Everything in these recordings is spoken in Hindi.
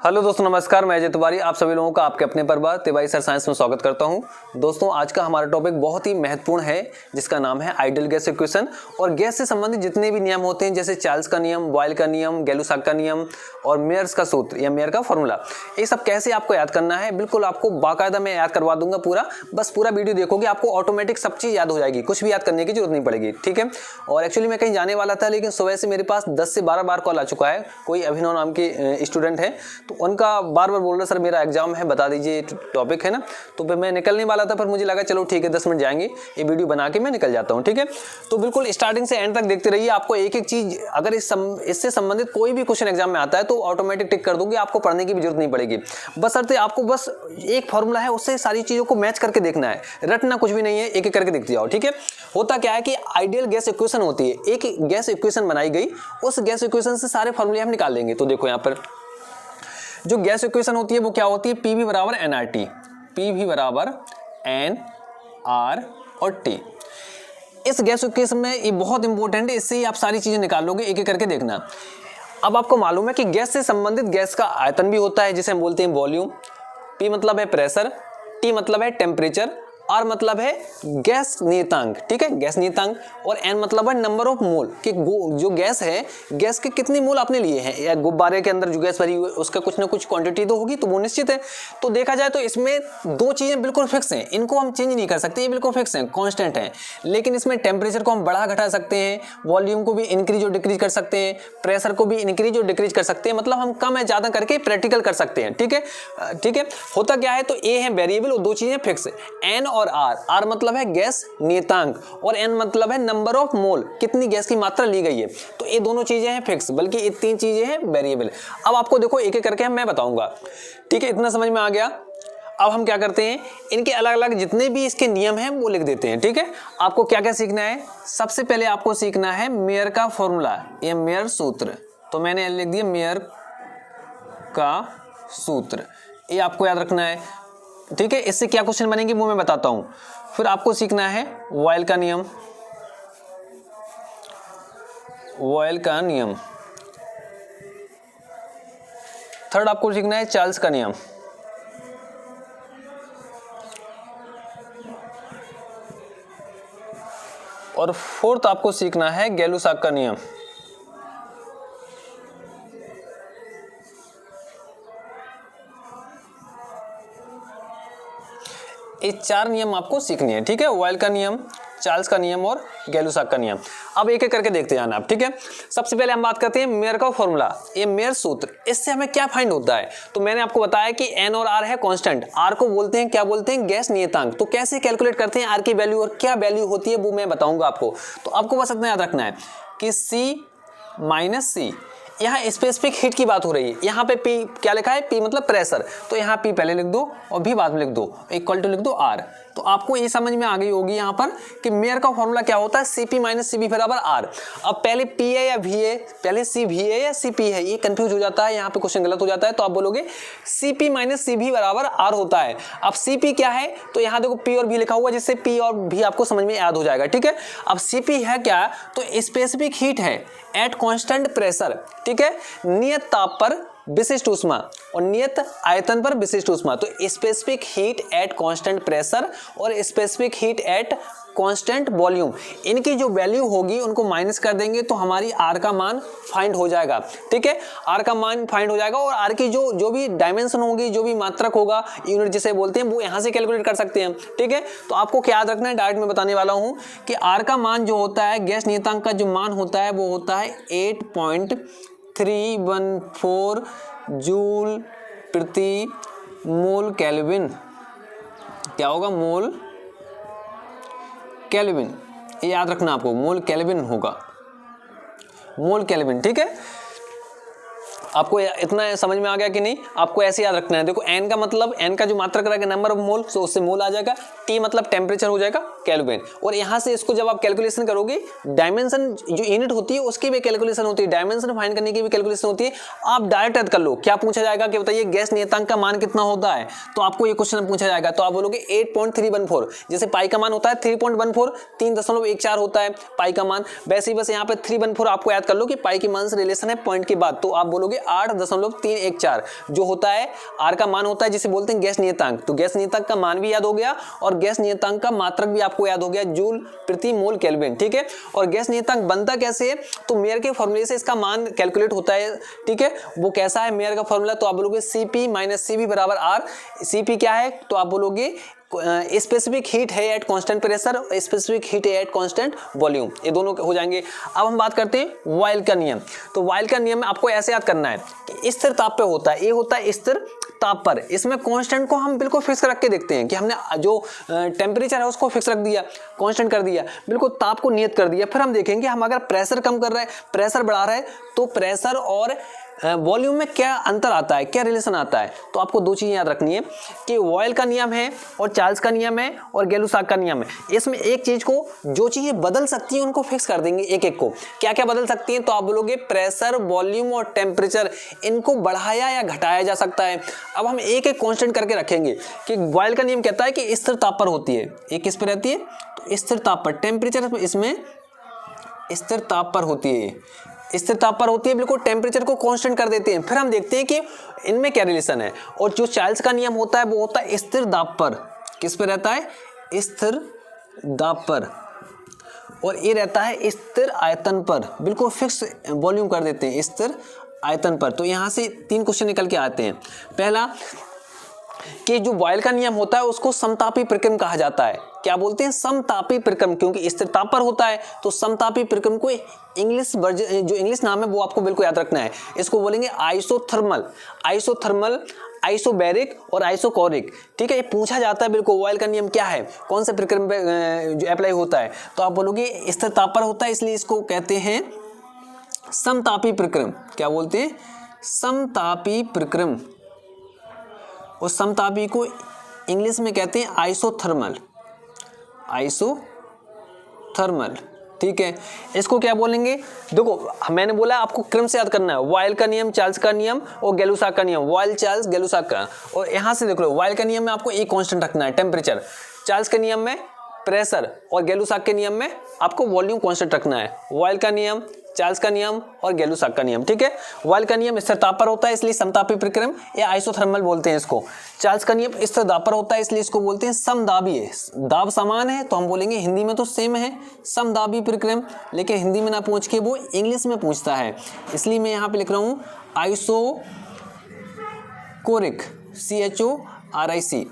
हेलो दोस्तों, नमस्कार। मैं अजय तिवारी आप सभी लोगों का आपके अपने परिवार तिवारी सर साइंस में स्वागत करता हूं। दोस्तों, आज का हमारा टॉपिक बहुत ही महत्वपूर्ण है जिसका नाम है आइडियल गैस इक्वेशन। और गैस से संबंधित जितने भी नियम होते हैं जैसे चार्ल्स का नियम, बॉयल का नियम, गैलुसाक का नियम और मेयर्स का सूत्र या मेयर का फॉर्मूला, ये सब कैसे आपको याद करना है बिल्कुल आपको बाकायदा मैं याद करवा दूंगा पूरा। बस पूरा वीडियो देखोगे आपको ऑटोमेटिक सब चीज़ याद हो जाएगी, कुछ भी याद करने की जरूरत नहीं पड़ेगी। ठीक है। और एक्चुअली मैं कहीं जाने वाला था लेकिन सुबह से मेरे पास 10 से 12 बार कॉल आ चुका है। कोई अभिनव नाम के स्टूडेंट है तो उनका बार बार बोल रहे सर मेरा एग्जाम है, बता दीजिए टॉपिक है ना। तो फिर मैं निकलने वाला था, पर मुझे लगा चलो ठीक है 10 मिनट जाएंगे, ये वीडियो बना के मैं निकल जाता हूँ। ठीक है। तो बिल्कुल स्टार्टिंग से एंड तक देखते रहिए। आपको एक एक चीज अगर इससे संबंधित कोई भी क्वेश्चन एग्जाम में आता है तो ऑटोमेटिक टिक कर दूंगी, आपको पढ़ने की भी जरूरत नहीं पड़ेगी। बशर्ते आपको बस एक फॉर्मूला है उससे सारी चीजों को मैच करके देखना है, रटना कुछ भी नहीं है, एक एक करके देखते जाओ। ठीक है। होता क्या है कि आइडियल गैस इक्वेशन होती है, एक गैस इक्वेशन बनाई गई, उस गैस इक्वेशन से सारे फॉर्मूले हम निकाल लेंगे। तो देखो यहाँ पर जो गैस इक्वेशन होती है वो क्या होती है, पी वी बराबर N R T, P V बराबर एन आर और टी। इस गैस इक्वेशन में ये बहुत इंपॉर्टेंट है, इससे ही आप सारी चीजें निकाल लोगे, एक एक करके देखना। अब आपको मालूम है कि गैस से संबंधित गैस का आयतन भी होता है जिसे हम बोलते हैं वॉल्यूम। पी मतलब है प्रेशर, टी मतलब है टेम्परेचर, आर मतलब है गैस नियतांक। ठीक है, गैस नियतांक। और एन मतलब है नंबर ऑफ मोल कि जो गैस है, गैस के कितने मोल आपने लिए हैं, या गुब्बारे के अंदर जो गैस भरी हुई है उसका कुछ ना कुछ क्वांटिटी तो होगी, तो वो निश्चित है। तो देखा जाए तो इसमें दो चीजें बिल्कुल फिक्स हैं, इनको हम चेंज नहीं कर सकते, ये बिल्कुल फिक्स हैं, कांस्टेंट हैं। लेकिन इसमें टेम्परेचर को हम बढ़ा घटा सकते हैं, वॉल्यूम को भी इंक्रीज और डिक्रीज कर सकते हैं, प्रेशर को भी इंक्रीज और डिक्रीज कर सकते हैं, मतलब हम कम या ज्यादा करके प्रैक्टिकल कर सकते हैं। ठीक है। ठीक है। होता क्या है, तो ए है वेरिएबल और दो चीजें फिक्स है, एन और आर। आर मतलब है गैस नियतांक और एन मतलब है नंबर ऑफ मोल, कितनी गैस की मात्रा ली गई है। तो ये दोनों चीजें हैं फिक्स, बल्कि ये तीन चीजें हैं वेरिएबल। अब आपको देखो एक एक करके मैं बताऊंगा। ठीक है, इतना समझ में आ गया। अब हम क्या करते हैं, इनके अलग अलग जितने भी इसके नियम हैं वो लिख देते हैं। ठीक है। आपको क्या क्या सीखना है, सबसे पहले आपको सीखना है मेयर का फॉर्मूला, ये मेयर सूत्र। तो मैंने लिख दिया मेयर का सूत्र, ये आपको याद रखना है। ठीक है। इससे क्या क्वेश्चन बनेंगे वो मैं बताता हूं। फिर आपको सीखना है बॉयल का नियम, बॉयल का नियम। थर्ड आपको सीखना है चार्ल्स का नियम। और फोर्थ आपको सीखना है गैलुसाक का नियम। ये चार नियम आपको सीखनी है। ठीक है, बॉयल का नियम, चार्ल्स का नियम और गैलुसाक का नियम। अब एक एक करके देखते जाना आप। ठीक है। सबसे पहले हम बात करते हैं मेयर का फॉर्मूला, ये मेयर सूत्र। इससे हमें क्या फाइंड होता है, तो मैंने आपको बताया कि एन और आर है कांस्टेंट, आर को बोलते हैं क्या बोलते हैं, गैस नियतांक। तो कैसे कैलकुलेट करते हैं आर की वैल्यू और क्या वैल्यू होती है वो मैं बताऊंगा आपको। तो आपको बस इतना याद रखना है कि सी माइनस सी, यहाँ स्पेसिफिक हीट की बात हो रही है। यहाँ पे पी क्या लिखा है, पी मतलब प्रेशर, तो यहाँ पी पहले लिख दो और भी बाद में लिख दो, इक्वल टू लिख दो आर। तो आपको ये समझ में आ गई होगी यहाँ पर कि मेयर का फॉर्मूला क्या होता है, सीपी माइनस सीबी बराबर आर। अब पहले पी है या वी है, पहले सी वी है या सीपी है, ये कंफ्यूज हो जाता है, यहाँ पे क्वेश्चन गलत हो जाता है। तो आप बोलोगे सीपी माइनस सीबी बराबर आर होता है। अब सीपी क्या है, तो यहाँ देखो पी और वी लिखा हुआ, जिससे पी और वी आपको समझ में याद हो जाएगा। ठीक है। अब सीपी है क्या, तो स्पेसिफिक हीट है एट कांस्टेंट प्रेशर। ठीक है, नियत ताप पर विशिष्ट ऊष्मा और नियत आयतन पर विशिष्ट ऊष्मा। तो specific heat at constant pressure और specific heat at constant volume, इनकी जो वैल्यू होगी उनको माइनस कर देंगे तो हमारी आर का मान फाइंड हो जाएगा। ठीक है, आर का मान फाइंड हो जाएगा। और आर की जो भी डायमेंशन होगी, जो भी मात्रक होगा, यूनिट जिसे बोलते हैं, वो यहाँ से कैलकुलेट कर सकते हैं। ठीक है। तो आपको क्या याद रखना है, डायरेक्ट में बताने वाला हूँ कि आर का मान जो होता है, गैस नियतांक का जो मान होता है वो होता है 8.314 जूल प्रति मोल केल्विन। क्या होगा, मोल केल्विन, ये याद रखना आपको, मोल केल्विन होगा, मोल केल्विन। ठीक है। आपको इतना समझ में आ गया कि नहीं, आपको ऐसे याद रखना है। देखो एन का मतलब, एन का जो मात्रक रहेगा नंबर ऑफ मोल, तो उससे मोल आ जाएगा, टी मतलब टेम्परेचर हो जाएगा केल्विन। और यहाँ से इसको जब आप कैलकुलेशन करोगे, डायमेंशन जो यूनिट होती है उसकी भी कैलकुलेशन होती है, डायमेंशन फाइंड करने की भी कैलकुलेशन होती है। आप डायरेक्ट याद कर लो, क्या पूछा जाएगा कि बताइए गैस नियतांक का मान कितना होता है, तो आपको ये क्वेश्चन पूछा जाएगा, तो आप बोलोगे 8.314। जैसे पाई का मान होता है 3.14, 3.14 होता है पाई का मान, वैसे ही बस यहाँ पे 314 आपको याद कर लो कि पाई के मान से रिलेशन है पॉइंट के बाद, तो आप बोलोगे 8.314 जो होता है R का मान होता है जिसे बोलते हैं गैस नियतांक। तो गैस नियतांक का मान भी याद हो गया और गैस नियतांक का मात्रक भी आपको याद हो गया, जूल प्रति मोल केल्विन। ठीक है, और गैस नियतांक बनता कैसे है, तो मेयर के फॉर्मूले से इसका मान कैलकुलेट होता है। ठीक है, वो कैसा है मेयर का फॉर्मूला, तो आप बोलोगे Cp - Cv बराबर R। Cp क्या है, तो आप बोलोगे स्पेसिफिक हीट है eight constant pressure, specific heat है एट कांस्टेंट वॉल्यूम, ये दोनों हो जाएंगे। अब हम बात करते हैं वायल का नियम। तो वायल का नियम आपको ऐसे याद करना है कि स्थिर ताप पे होता है, ये होता है स्थिर ताप पर। इसमें कांस्टेंट को हम बिल्कुल फिक्स रख के देखते हैं कि हमने जो टेम्परेचर है उसको फिक्स रख दिया, कांस्टेंट कर दिया, बिल्कुल ताप को नियत कर दिया। फिर हम देखेंगे हम अगर प्रेशर कम कर रहे हैं, प्रेशर बढ़ा रहे हैं, तो प्रेशर और वॉल्यूम में क्या अंतर आता है, क्या रिलेशन आता है। तो आपको दो चीजें याद रखनी है कि वॉयल का नियम है और चार्ल्स का नियम है और गैलुसाक का नियम है। इसमें एक चीज को, जो चीजें बदल सकती हैं उनको फिक्स कर देंगे एक एक को। क्या क्या बदल सकती हैं, तो आप बोलोगे प्रेशर, वॉल्यूम और टेम्परेचर, इनको बढ़ाया या घटाया जा सकता है। अब हम एक एक कांस्टेंट करके रखेंगे कि वॉयल का नियम कहता है कि स्थिर ताप पर होती है, एक किस पर रहती है, तो स्थिर ताप पर। टेम्परेचर इसमें स्थिर ताप पर होती है, स्थिर ताप पर होती है, बिल्कुल टेम्परेचर को कांस्टेंट कर देते हैं। फिर हम देखते हैं कि इनमें क्या रिलेशन है। और जो चार्ल्स का नियम होता है वो होता है स्थिर दाब पर, किस पे रहता है, स्थिर दाब पर, और ये रहता है स्थिर आयतन पर, बिल्कुल फिक्स वॉल्यूम कर देते हैं स्थिर आयतन पर। तो यहां से 3 क्वेश्चन निकल के आते हैं। पहला कि जो बॉयल का नियम होता है उसको समतापी प्रक्रम कहा जाता है। क्या बोलते हैं, समतापी प्रक्रम, क्योंकि स्थिर ताप पर होता है। तो समतापी प्रक्रम को इंग्लिश वर्जन, जो इंग्लिश नाम है वो आपको बिल्कुल याद रखना है, इसको बोलेंगे आइसोथर्मल, आइसोथर्मल, आइसोबैरिक और आइसोकोरिक। ठीक है, ये पूछा जाता है बिल्कुल बॉयल का नियम क्या है, कौन से प्रक्रम पे जो अप्लाई होता है। तो आप बोलोगे स्थिर ताप पर होता है, इसलिए इसको कहते हैं समतापी प्रक्रम। क्या बोलते हैं, समतापी प्रक्रम। और समतापी को इंग्लिश में कहते हैं आइसोथर्मल, आइसोथर्मल। ठीक है, इसको क्या बोलेंगे, देखो मैंने बोला आपको क्रम से याद करना है, वायल का नियम, चार्ल्स का नियम और गैलुसाक का नियम, वायल, चार्ल्स, गैलुसाक का। और यहां से देख लो, वायल का नियम में आपको एक कांस्टेंट रखना है, टेम्परेचर। चार्ल्स के नियम में प्रेशर और गैलुसाक के नियम में आपको वॉल्यूम कांस्टेंट रखना है। वायल का नियम, चार्ल्स का नियम और गैलुसाक का नियम। ठीक है, वायल का नियम स्थिर ताप पर होता है, इसलिए समतापी प्रक्रम या आइसोथर्मल बोलते हैं इसको। चार्ल्स का नियम स्थिर दाब पर होता है, इसलिए इसको बोलते हैं समदाबीय। दाब समान है तो हम बोलेंगे, हिंदी में तो सेम है समदाबी प्रक्रम, लेकिन हिंदी में ना पूछ के वो इंग्लिश में पूछता है, इसलिए मैं यहाँ पे लिख रहा हूँ आइसोकोरिक, CHORIC।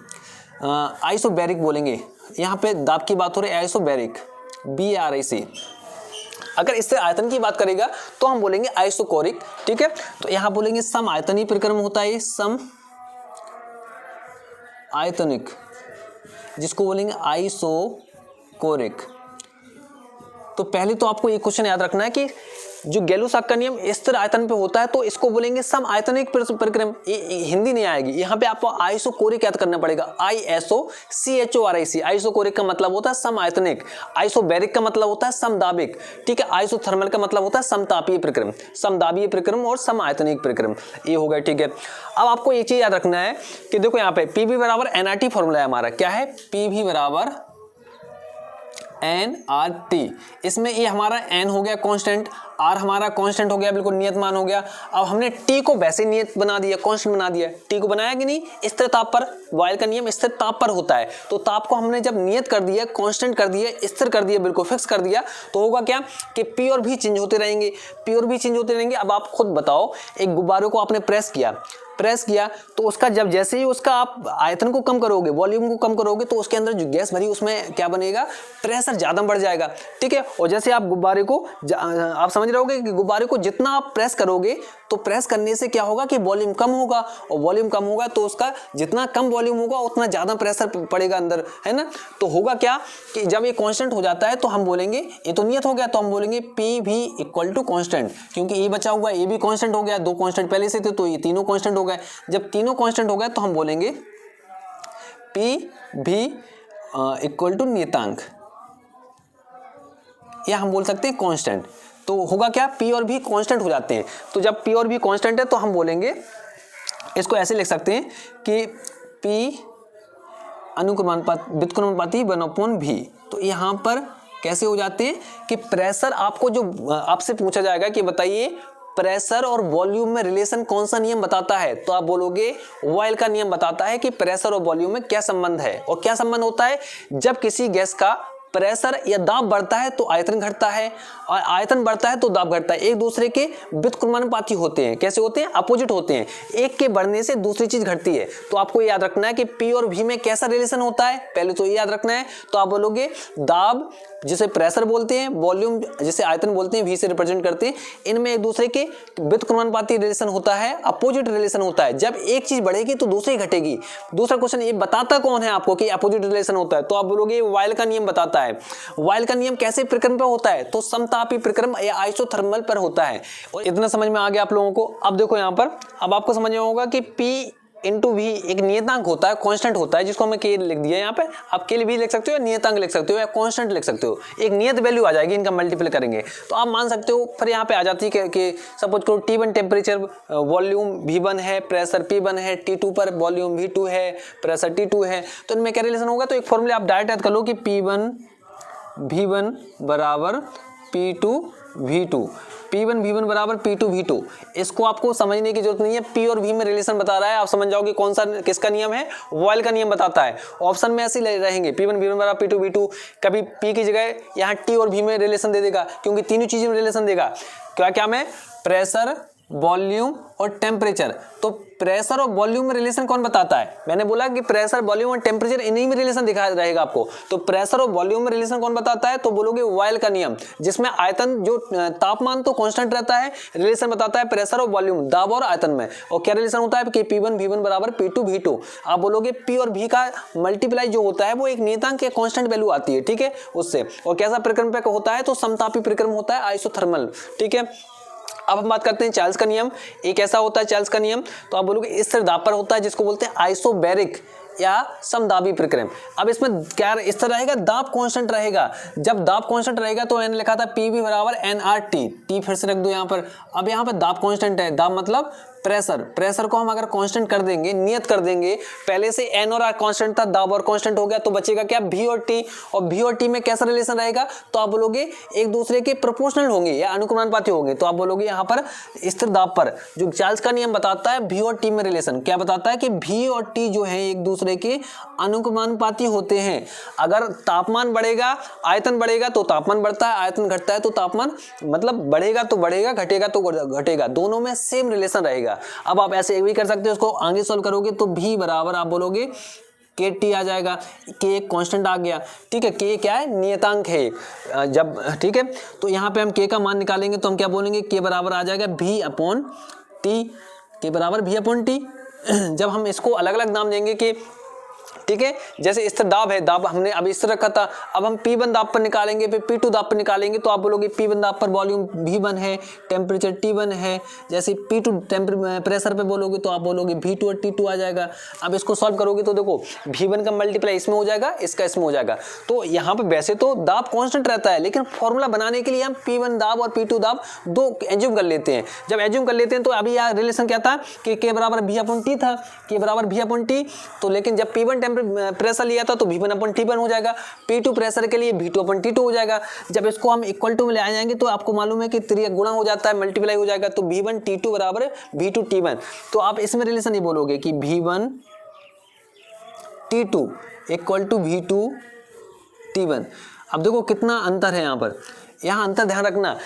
आइसोबैरिक बोलेंगे, यहाँ पे दाब की बात हो रही है, आइसोबैरिक, BARIC। अगर इससे आयतन की बात करेगा तो हम बोलेंगे आइसोकोरिक। ठीक है, तो यहां बोलेंगे सम आयतनीय प्रक्रम होता है, सम आयतनिक, जिसको बोलेंगे आइसोकोरिक। तो पहले तो आपको एक क्वेश्चन याद रखना है कि जो गैलुसाक का नियम स्थिर आयतन पे होता है तो इसको बोलेंगे सम आयतनिक प्रक्रम। हिंदी नहीं आएगी, यहाँ पे आपको आइसोकोरिक याद करना पड़ेगा, ISOCHORIC। आइसोकोरिक का मतलब होता है सम आयतनिक, आइसोबैरिक का मतलब होता है समदाबिक। ठीक है, आइसोथर्मल का मतलब होता है समतापीय प्रक्रम, समदाबीय प्रक्रम और सम आयतनिक प्रक्रम, ये हो गया। ठीक है, अब आपको एक चीज याद रखना है कि देखो यहाँ पे PV बराबर nRT फॉर्मूला है हमारा। क्या है, PV बराबर nRT। इसमें ये हमारा n हो गया कांस्टेंट, R हमारा कांस्टेंट हो गया, बिल्कुल नियत मान हो गया। अब हमने T को वैसे नियत बना दिया, कांस्टेंट बना दिया। T को बनाया कि नहीं, स्थिर ताप पर, वायल का नियम स्थिर ताप पर होता है, तो ताप को हमने जब नियत कर दिया, कांस्टेंट कर दिया, स्थिर कर दिया, बिल्कुल फिक्स कर दिया, तो होगा क्या कि P और V चेंज होते रहेंगे, P और V चेंज होते रहेंगे। अब आप खुद बताओ, एक गुब्बारे को आपने प्रेस किया तो उसका जब जैसे ही उसका आप आयतन को कम करोगे, वॉल्यूम को कम करोगे, तो उसके अंदर जो गैस भरी उसमें क्या बनेगा, प्रेशर ज्यादा बढ़ जाएगा। ठीक है, और जैसे आप गुब्बारे को, आप समझ रहे होगे कि गुब्बारे को जितना आप प्रेस करोगे तो प्रेस करने से क्या होगा कि वॉल्यूम कम होगा, और वॉल्यूम कम होगा तो उसका जितना कम वॉल्यूम होगा उतना ज्यादा प्रेशर पड़ेगा अंदर, है ना। तो होगा क्या कि जब ये कांस्टेंट हो जाता है तो हम बोलेंगे, ये तो नियत हो गया, तो हम बोलेंगे PV इक्वल टू कांस्टेंट, क्योंकि ये बचा हुआ, ये भी कांस्टेंट हो गया, 2 कांस्टेंट पहले से थे तो ये तीनों कांस्टेंट हो गए। जब तीनों कांस्टेंट हो गए तो हम बोलेंगे PV इक्वल टू नियतांक, या हम बोल सकते हैं कांस्टेंट। तो होगा क्या, P और V कांस्टेंट हो जाते हैं। तो जब P और V कांस्टेंट है तो हम बोलेंगे, इसको ऐसे लिख सकते हैं कि P व्युत्क्रमानुपाती 1/V। तो यहाँ पर कैसे हो जाते हैं कि प्रेशर, आपको जो आपसे पूछा जाएगा कि बताइए प्रेशर और वॉल्यूम में रिलेशन कौन सा नियम बताता है? तो आप बोलोगे बॉयल का नियम बताता है कि प्रेशर और वॉल्यूम में क्या संबंध है। और क्या संबंध होता है? जब किसी गैस का प्रेशर या दाब बढ़ता है तो आयतन घटता है, और आयतन बढ़ता है तो दाब घटता है। एक दूसरे के व्युत्क्रमानुपाती होते हैं। कैसे होते हैं? अपोजिट होते हैं। एक के बढ़ने से दूसरी चीज घटती है। तो आपको याद रखना है कि P और V में कैसा रिलेशन होता है, पहले तो ये याद रखना है। तो आप बोलोगे दाब जिसे प्रेशर बोलते हैं, वॉल्यूम जिसे आयतन बोलते हैं, V से रिप्रेजेंट करते हैं, इनमें एक दूसरे के व्युत्क्रमानुपाती रिलेशन होता है, अपोजिट रिलेशन होता है। जब एक चीज बढ़ेगी तो दूसरी घटेगी। दूसरा क्वेश्चन, ये बताता कौन है आपको कि अपोजिट रिलेशन होता है? तो आप बोलोगे बॉयल का नियम बताता है। बॉयल का नियम कैसे प्रक्रम पर होता है? तो समतापी प्रक्रम या आइसोथर्मल पर होता है। और इतना समझ में आ गया आप लोगों को। अब देखो यहाँ पर, अब आपको समझ में होगा कि P इंटू V एक नियतांक होता है, कांस्टेंट होता है, जिसको हमें K लिख दिया यहाँ पे। आप K भी लिख सकते हो, या नियतांक लिख सकते हो, या कांस्टेंट लिख सकते हो। एक नियत वैल्यू आ जाएगी, इनका मल्टीप्लाई करेंगे तो आप मान सकते हो। फिर यहाँ पे आ जाती है कि सपोज करो T1 टेम्परेचर, वॉल्यूम V1 है, प्रेशर P1 है, T2 पर वॉल्यूम V2 है, प्रेशर T2 है। तो इनमें क्या रिलेशन होगा? तो एक फॉर्मूले आप डायरेक्ट याद कर लो कि P1 V1 बराबर P2 V2, P1 V1 बराबर P2 V2। इसको आपको समझने की जरूरत नहीं है। P और V में रिलेशन बता रहा है, आप समझ जाओगे कौन सा किसका नियम है? बॉयल का नियम बताता है। ऑप्शन में ऐसे रहेंगे P1 V1 बराबर P2 V2। कभी P की जगह यहाँ T और V में रिलेशन दे देगा, क्योंकि तीनों चीजों में रिलेशन देगा। क्या क्या में? प्रेशर, वॉल्यूम और टेम्परेचर। तो प्रेशर और वॉल्यूम में रिलेशन कौन बताता है? मैंने बोला कि प्रेशर, वॉल्यूम और टेम्परेचर इन्हीं में रिलेशन दिखा रहेगा आपको। तो प्रेशर और वॉल्यूम में रिलेशन कौन बताता है? तो बोलोगे बॉयल का नियम, जिसमें आयतन जो तापमान तो कांस्टेंट रहता है, रिलेशन बताता है प्रेशर और वॉल्यूम, दाब और आयतन में। और क्या रिलेशन होता है कि P1 V1 बराबर P2 V2। आप बोलोगे P और V का मल्टीप्लाई जो होता है वो एक नियतांक के कांस्टेंट वैल्यू आती है, ठीक है, उससे। और कैसा प्रक्रम पे होता है? तो समतापी प्रक्रम होता है, आइसोथर्मल, ठीक है। अब हम बात करते हैं चार्ल्स का नियम। एक ऐसा होता है चार्ल्स का नियम, तो आप बोलोगे स्थिर दाब पर होता है, जिसको बोलते हैं आइसोबैरिक या समदाबी प्रक्रम। अब इसमें क्या इस तरह रहेगा? दाब कांस्टेंट रहेगा। जब दाब कांस्टेंट रहेगा तो मैंने लिखा था PV बराबर nRT, T फिर से रख दो यहाँ पर। अब यहाँ पर दाब कांस्टेंट है, दाब मतलब प्रेशर को हम अगर कांस्टेंट कर देंगे, नियत कर देंगे, पहले से N और R कांस्टेंट था, दाब और कांस्टेंट हो गया, तो बचेगा क्या? V और T। और V और T में कैसा रिलेशन रहेगा? तो आप बोलोगे एक दूसरे के प्रोपोर्शनल होंगे या अनुक्रमानुपाती होंगे। तो आप बोलोगे यहाँ पर स्थिर दाब पर जो चार्ल्स का नियम बताता है V और T में रिलेशन क्या बताता है कि V और T जो है एक दूसरे के अनुक्रमानुपाती होते हैं। अगर तापमान बढ़ेगा, आयतन बढ़ेगा तो तापमान बढ़ता है, आयतन घटता है तो तापमान मतलब बढ़ेगा तो बढ़ेगा, घटेगा तो घटेगा, दोनों में सेम रिलेशन रहेगा। अब आप ऐसे भी कर सकते हो, उसको आगे सॉल्व करोगे तो V बराबर आप बोलोगे KT आ जाएगा। K एक कांस्टेंट आ गया, ठीक है। K क्या है? नियतांक है जब, ठीक है। तो यहाँ पे हम K का मान निकालेंगे तो हम क्या बोलेंगे? K बराबर आ जाएगा V अपॉन T। K बराबर V अपॉन T। जब हम इसको अलग अलग नाम देंगे कि, ठीक है, जैसे स्थिर दाब है, दाब हमने अभी स्थिर रखा था, अब हम P1 दाब पर निकालेंगे, फिर P2 दाब पर निकालेंगे। तो आप बोलोगे P1 दाब पर वॉल्यूम V1 है, टेम्परेचर T1 है। जैसे P2 प्रेशर पे बोलोगे तो आप बोलोगे V2 और T2 आ जाएगा। अब इसको सॉल्व करोगे तो देखो V1 का मल्टीप्लाई इसमें हो जाएगा, इसका इसमें हो जाएगा। तो यहाँ पे वैसे तो दाब कांस्टेंट रहता है, लेकिन फॉर्मूला बनाने के लिए हम P1 दाब और P2 दाब दो एज्यूम कर लेते हैं। जब एज्यूम कर लेते हैं तो अभी यहाँ रिलेशन क्या था कि K बराबर V अपॉन T था, K बराबर V अपॉन T। तो लेकिन जब P1 प्रेशर लिया था तो V1 अपॉन T1 हो जाएगा, P2 प्रेशर के लिए V2 अपॉन T2 हो जाएगा। जब इसको हम इक्वल टू में ले आ जाएंगे तो आपको मालूम है कि त्रिक गुणा हो जाता है, मल्टीप्लाई हो जाएगा, तो V1 T2 बराबर V2 T1। तो आप इसमें रिलेशन ये बोलोगे कि V1 T2 equal to V2 T1। अब देखो कितना अंतर है यहाँ पर, यहाँ अंतर ध्यान रखना।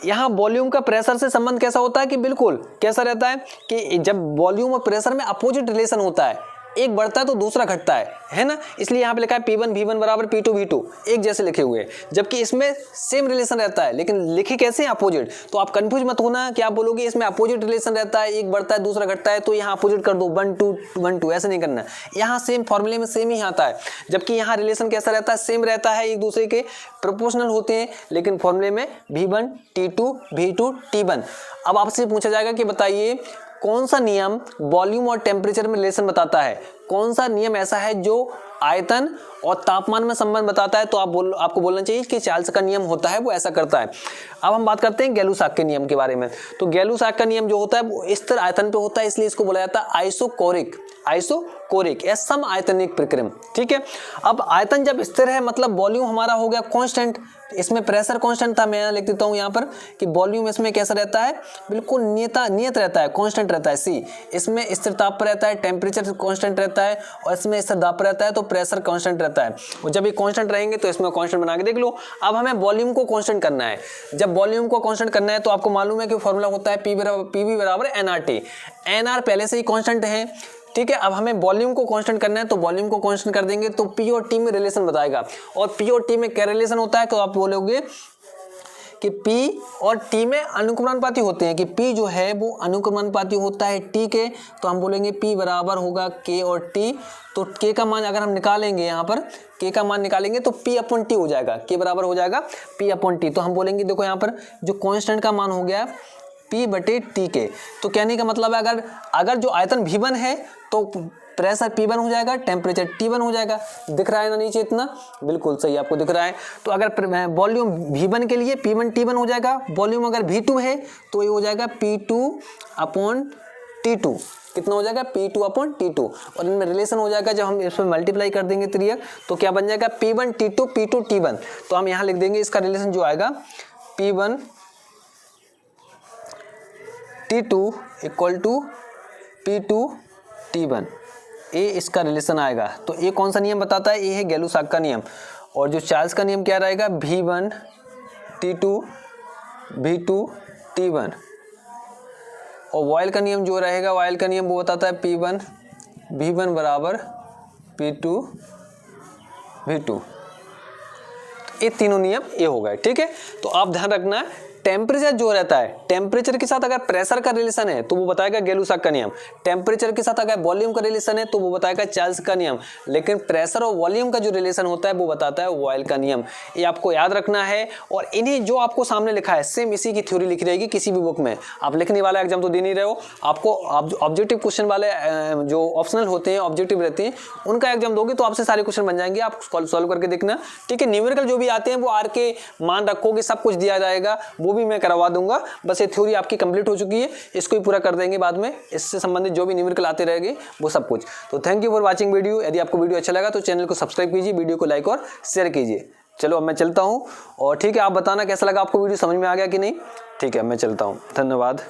यहाँ वॉल्यूम का प्रेशर से संबंध कैसा होता है कि बिल्कुल कैसा रहता है कि जब वॉल्यूम और प्रेशर में अपोजिट रिलेशन होता है, एक बढ़ता है तो दूसरा घटता है ना। इसलिए यहाँ पे लिखा है P1 V1 बराबर P2 V2, एक जैसे लिखे हुए हैं, जबकि इसमें सेम रिलेशन रहता है, लेकिन लिखे कैसे अपोजिट। तो आप कंफ्यूज मत होना कि आप बोलोगे इसमें अपोजिट रिलेशन रहता है, एक बढ़ता है दूसरा घटता है, तो यहाँ अपोजिट कर दो 1 2 1 2, ऐसे नहीं करना। यहाँ सेम फॉर्मूले में सेम ही आता है, जबकि यहाँ रिलेशन कैसा रहता है? सेम रहता है, एक दूसरे के प्रोपोर्शनल होते हैं, लेकिन फॉर्मूले में V1 T2 V2 T1। अब आपसे पूछा जाएगा कि बताइए कौन सा नियम वॉल्यूम और टेम्परेचर में रिलेशन बताता है? कौन सा नियम ऐसा है जो आयतन और तापमान में संबंध बताता है? तो आपको बोलना चाहिए कि चार्ल्स का नियम होता है वो ऐसा करता है। अब हम बात करते हैं गैलू-साक के नियम के बारे में। तो गैलू-साक का नियम जो होता है वो स्थिर आयतन पे होता है, इसलिए इसको बोला जाता है आइसोकोरिक या सम आयतनिक प्रक्रम, ठीक है। अब आयतन जब स्थिर है मतलब वॉल्यूम हमारा हो गया कांस्टेंट, इसमें प्रेशर कांस्टेंट था, मैं यहाँ लिख देता हूँ यहाँ पर कि वॉल्यूम इसमें कैसा रहता है, बिल्कुल नियत रहता है, कांस्टेंट रहता है। सी इसमें स्थिर ताप पर रहता है, टेम्परेचर कांस्टेंट रहता है, और इसमें स्थिर दाब पर रहता है तो प्रेशर कांस्टेंट रहता है। और जब ये कांस्टेंट रहेंगे तो इसमें कांस्टेंट बना के देख लो। अब हमें वॉल्यूम को कांस्टेंट करना है। जब वॉल्यूम को कांस्टेंट करना है तो आपको मालूम है कि फॉर्मूला होता है पीवी बराबर एनआरटी। एनआर पहले से ही कांस्टेंट है, ठीक है। अब हमें वॉल्यूम को कांस्टेंट करना है तो वॉल्यूम को कांस्टेंट कर देंगे तो पी और टी में रिलेशन बताएगा। और पी और टी में क्या रिलेशन होता है तो आप बोलोगे कि P और T में अनुक्रमानुपाती होते हैं, कि P जो है वो अनुक्रमानुपाती होता है T के, तो हम बोलेंगे P बराबर होगा K और T। तो K का मान अगर हम निकालेंगे, यहाँ पर K का मान निकालेंगे तो P अपॉन T हो जाएगा, K बराबर हो जाएगा P अपॉन T। तो हम बोलेंगे देखो यहाँ पर जो कांस्टेंट का मान हो गया P बटे T के। तो कहने का मतलब है अगर जो आयतन V1 है तो प्रेशर P1 हो जाएगा, टेम्परेचर T1 हो जाएगा। दिख रहा है ना नीचे इतना, बिल्कुल सही आपको दिख रहा है। तो अगर वॉल्यूम V1 के लिए P1 T1 हो जाएगा, वॉल्यूम अगर V2 है तो ये हो जाएगा P2 अपॉन T2। कितना हो जाएगा, P2 अपॉन T2। और इनमें रिलेशन हो जाएगा, जब हम इसमें मल्टीप्लाई कर देंगे त्रियक तो क्या बन जाएगा P1 T2 P2 T1। तो हम यहाँ लिख देंगे इसका रिलेशन जो आएगा P1 T2 equal to P2 T1। ए इसका रिलेशन आएगा। तो ए कौन सा नियम बताता है, ए है गैलू-साक का नियम। और जो चार्ल्स का नियम क्या रहेगा, V1 T2 V2 T1। और वॉयल का नियम जो रहेगा, वॉयल का नियम वो बताता है P1 V1 बराबर P2 V2। ये तीनों नियम ये हो गए, ठीक है। तो आप ध्यान रखना, टेम्परेचर जो रहता है, टेम्परेचर के साथ अगर प्रेशर का रिलेशन है तो वो बताएगा गैलू-साक का नियम। टेम्परेचर के साथ अगर वॉल्यूम का रिलेशन है तो वो बताएगा चार्ल्स का नियम। लेकिन प्रेशर और वॉल्यूम का जो रिलेशन होता है वो बताता है वॉयल का नियम। ये आपको याद रखना है। और इन्हें जो आपको सामने लिखा है सेम इसी की थ्योरी लिखी रहेगी किसी भी बुक में। आप लिखने वाला एग्जाम तो दे नहीं रहे हो, आपको ऑब्जेक्टिव क्वेश्चन वाले जो ऑप्शनल होते हैं, ऑब्जेक्टिव रहते हैं, उनका एग्जाम दोगे तो आपसे सारे क्वेश्चन बन जाएंगे। आप सॉल्व करके देखना, ठीक है। न्यूमेरिकल जो भी आते हैं वो आर के मान रखोगे, सब कुछ दिया जाएगा, वो भी मैं करवा दूंगा। बस ये थ्योरी आपकी कंप्लीट हो चुकी है, इसको ही पूरा कर देंगे बाद में। इससे संबंधित जो भी न्यूमेरिकल आते रहेंगे वो सब कुछ। तो thank you for watching video. यदि आपको वीडियो अच्छा लगा तो चैनल को सब्सक्राइब कीजिए, वीडियो को लाइक और शेयर कीजिए। चलो अब मैं चलता हूँ, और ठीक है, आप बताना कैसा लगा आपको वीडियो, समझ में आ गया कि नहीं। ठीक है, मैं चलता हूँ, धन्यवाद।